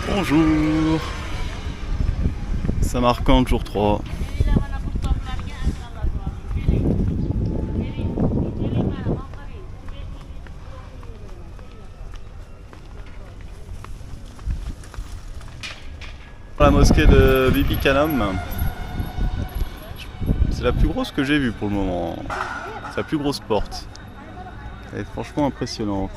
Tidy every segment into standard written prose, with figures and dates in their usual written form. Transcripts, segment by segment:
Bonjour, Samarcande jour 3. La mosquée de Bibi Khanum, c'est la plus grosse que j'ai vue pour le moment. C'est la plus grosse porte. Elle est franchement impressionnante.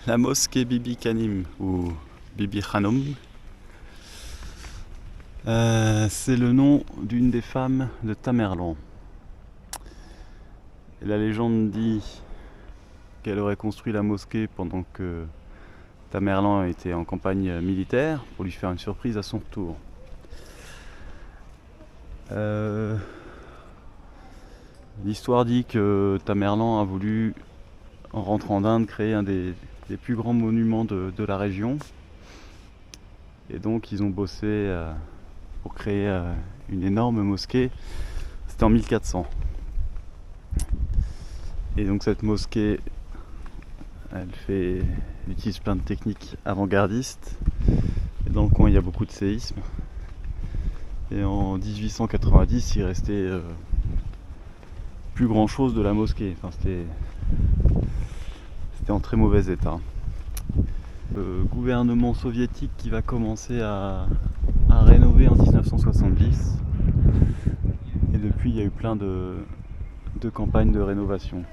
La mosquée Bibi Khanum ou Bibi Khanum, c'est le nom d'une des femmes de Tamerlan. Et la légende dit qu'elle aurait construit la mosquée pendant que Tamerlan était en campagne militaire pour lui faire une surprise à son retour. L'histoire dit que Tamerlan a voulu, en rentrant d'Inde, créer un des plus grands monuments de la région. Et donc ils ont bossé pour créer une énorme mosquée. C'était en 1400. Et donc cette mosquée, elle utilise plein de techniques avant-gardistes. Et dans le coin il y a beaucoup de séismes. Et en 1890 il restait plus grand chose de la mosquée. Enfin, c'était en très mauvais état. Le gouvernement soviétique qui va commencer à rénover en 1970. Et depuis il y a eu plein de campagnes de rénovation.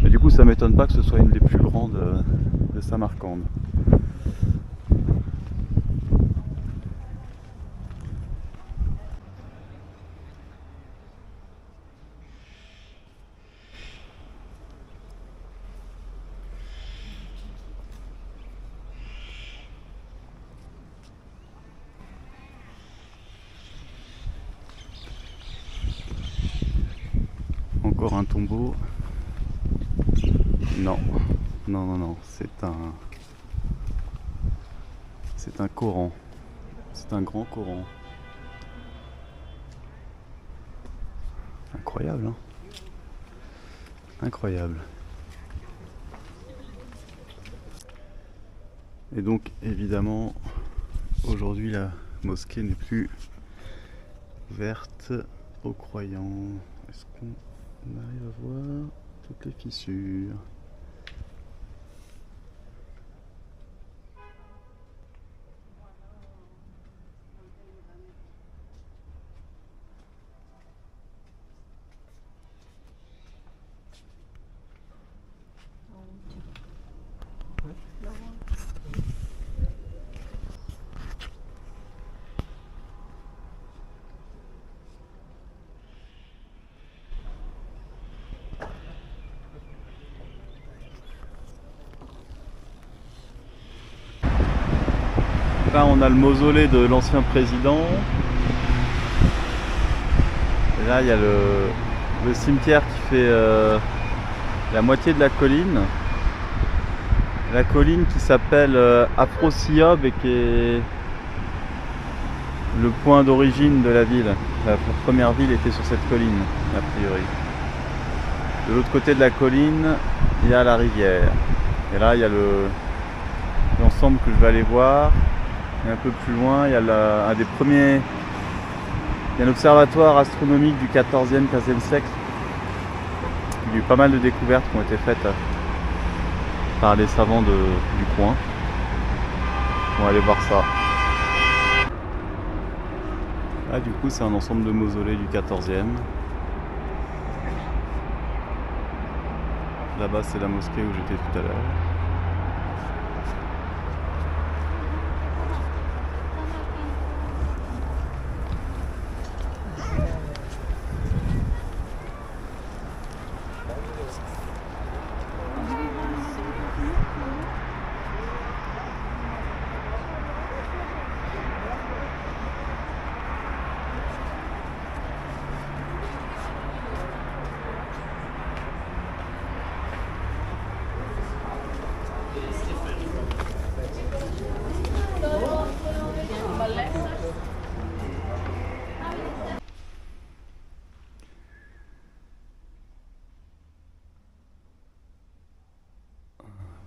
Mais du coup ça m'étonne pas que ce soit une des plus grandes de Samarcande. Encore un tombeau. Non, c'est un Coran. C'est un grand Coran. Incroyable, hein? Incroyable. Et donc, évidemment, aujourd'hui, la mosquée n'est plus ouverte aux croyants. Est-ce qu'on arrive à voir toutes les fissures? Là on a le mausolée de l'ancien président. Et là il y a le cimetière qui fait la moitié de la colline. La colline qui s'appelle Afrosiob et qui est le point d'origine de la ville. La première ville était sur cette colline, a priori. De l'autre côté de la colline, il y a la rivière. Et là il y a l'ensemble que je vais aller voir. Et un peu plus loin, il y a un des premiers. Il y a un observatoire astronomique du 14e, 15e siècle. Il y a eu pas mal de découvertes qui ont été faites par les savants du coin. On va aller voir ça. Là, du coup, c'est un ensemble de mausolées du 14e. Là-bas, c'est la mosquée où j'étais tout à l'heure.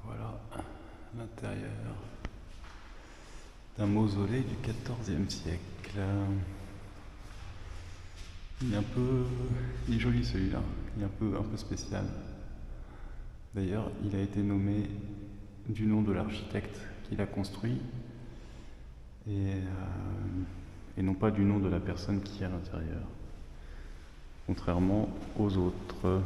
Voilà l'intérieur d'un mausolée du XIVe siècle. Il est joli celui-là, il est un peu spécial. D'ailleurs, il a été nommé du nom de l'architecte qui l'a construit et non pas du nom de la personne qui est à l'intérieur, contrairement aux autres.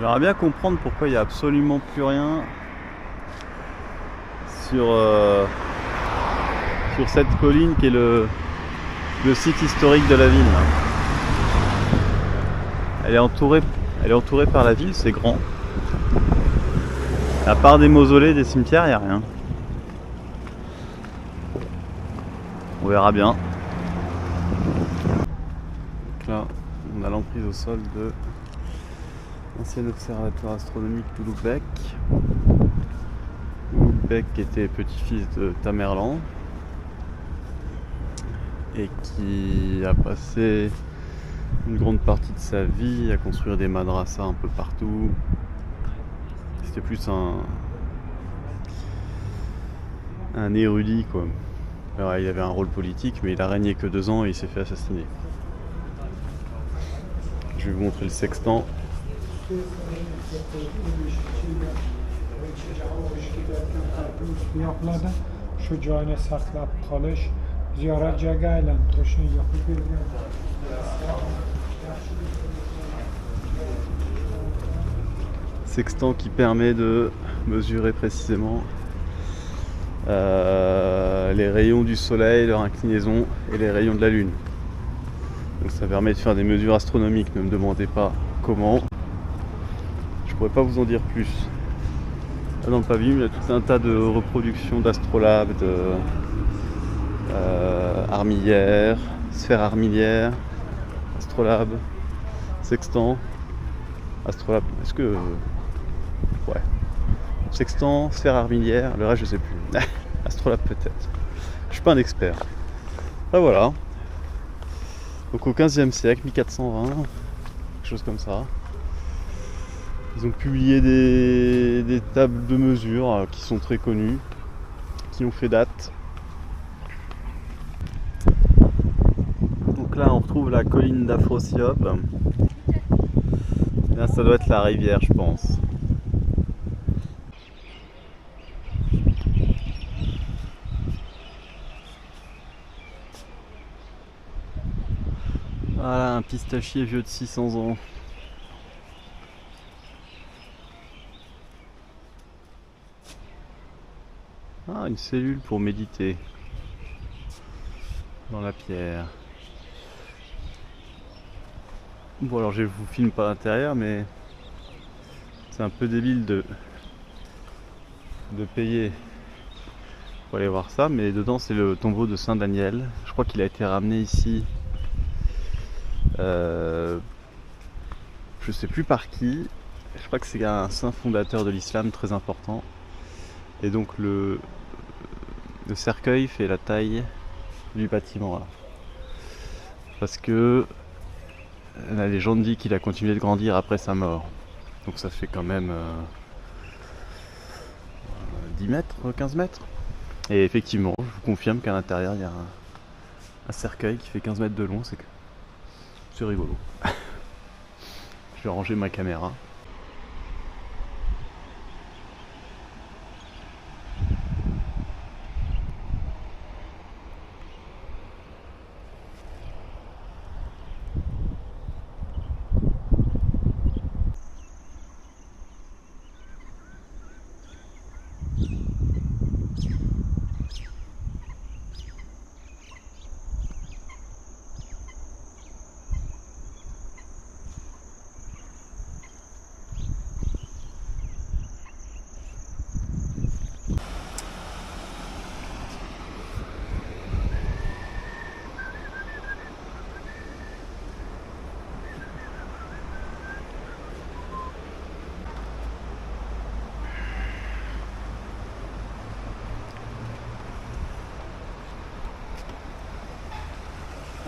J'aimerais bien comprendre pourquoi il n'y a absolument plus rien sur cette colline qui est le site historique de la ville. Elle est entourée par la ville, c'est grand. À part des mausolées, des cimetières, il n'y a rien. On verra bien. Donc là, on a l'emprise au sol de l'ancien observatoire astronomique de Loubek. Loubek était petit-fils de Tamerlan et qui a passé une grande partie de sa vie à construire des madrasas un peu partout. C'était plus un érudit quoi. Alors, il avait un rôle politique mais il a régné que 2 ans et il s'est fait assassiner. Je vais vous montrer le sextant. Sextant qui permet de mesurer précisément les rayons du soleil, leur inclinaison et les rayons de la lune. Donc ça permet de faire des mesures astronomiques, ne me demandez pas comment. Je pourrais pas vous en dire plus. Là dans le pavillon, il y a tout un tas de reproductions d'astrolabes, armilières, sphères armilières, astrolabes, sextant, astrolabe. Est-ce que... ouais. Sextant, sphère armilière, le reste je sais plus. Astrolabe peut-être. Je suis pas un expert. Ah voilà. Donc au 15e siècle, 1420, quelque chose comme ça. Ils ont publié des tables de mesure qui sont très connues, qui ont fait date. Donc là on retrouve la colline d'Afrosiope. Là ça doit être la rivière je pense. Voilà un pistachier vieux de 600 ans. Ah, une cellule pour méditer dans la pierre. Bon alors je vous filme pas l'intérieur mais c'est un peu débile de payer pour aller voir ça, mais dedans c'est le tombeau de Saint Daniel. Je crois qu'il a été ramené ici, je sais plus par qui. Je crois que c'est un saint fondateur de l'islam très important. Et donc le cercueil fait la taille du bâtiment là. Parce que la légende dit qu'il a continué de grandir après sa mort. Donc ça fait quand même 10 mètres, 15 mètres. Et effectivement, je vous confirme qu'à l'intérieur, il y a un cercueil qui fait 15 mètres de long. C'est rigolo. Je vais ranger ma caméra.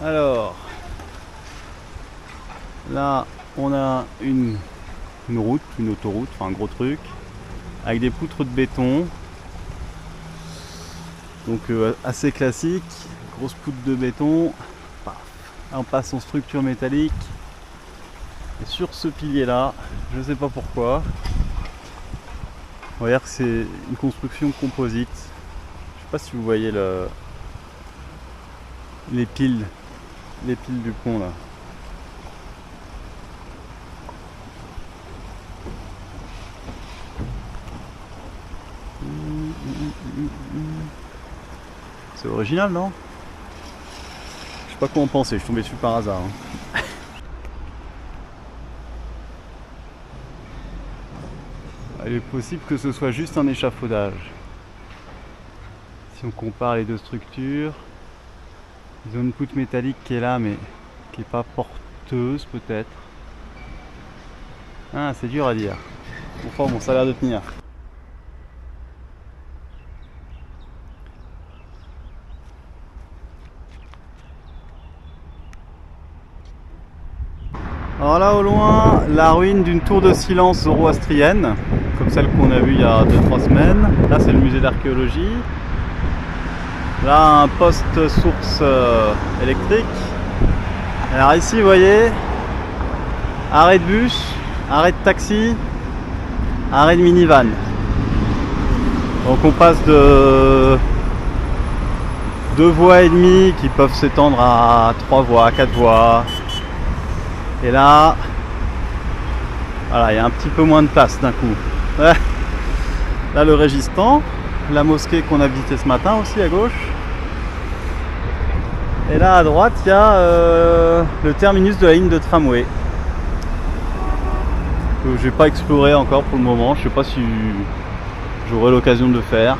Alors, là, on a une route, une autoroute, enfin un gros truc, avec des poutres de béton. Donc assez classique, grosse poutre de béton. Paf, on passe en structure métallique. Et sur ce pilier là, je ne sais pas pourquoi, on va dire que c'est une construction composite. Je sais pas si vous voyez les piles du pont là. C'est original, non? Je sais pas quoi en penser, je suis tombé dessus par hasard. Il est possible que ce soit juste un échafaudage. Si on compare les deux structures, ils ont une poutre métallique qui est là mais qui est pas porteuse peut-être. Ah, c'est dur à dire. Enfin bon, ça a l'air de tenir. Alors là au loin, la ruine d'une tour de silence zoroastrienne, comme celle qu'on a vue il y a 2-3 semaines. Là c'est le musée d'archéologie. Là un poste source électrique. Alors ici vous voyez, arrêt de bus, arrêt de taxi, arrêt de minivan. Donc on passe de 2 voies et demie qui peuvent s'étendre à 3 voies, 4 voies. Et là, voilà, il y a un petit peu moins de place d'un coup. Ouais. Là le Régistans, la mosquée qu'on a visitée ce matin aussi à gauche. Et là à droite, il y a le terminus de la ligne de tramway. Que j'ai pas exploré encore pour le moment. Je sais pas si j'aurai l'occasion de le faire.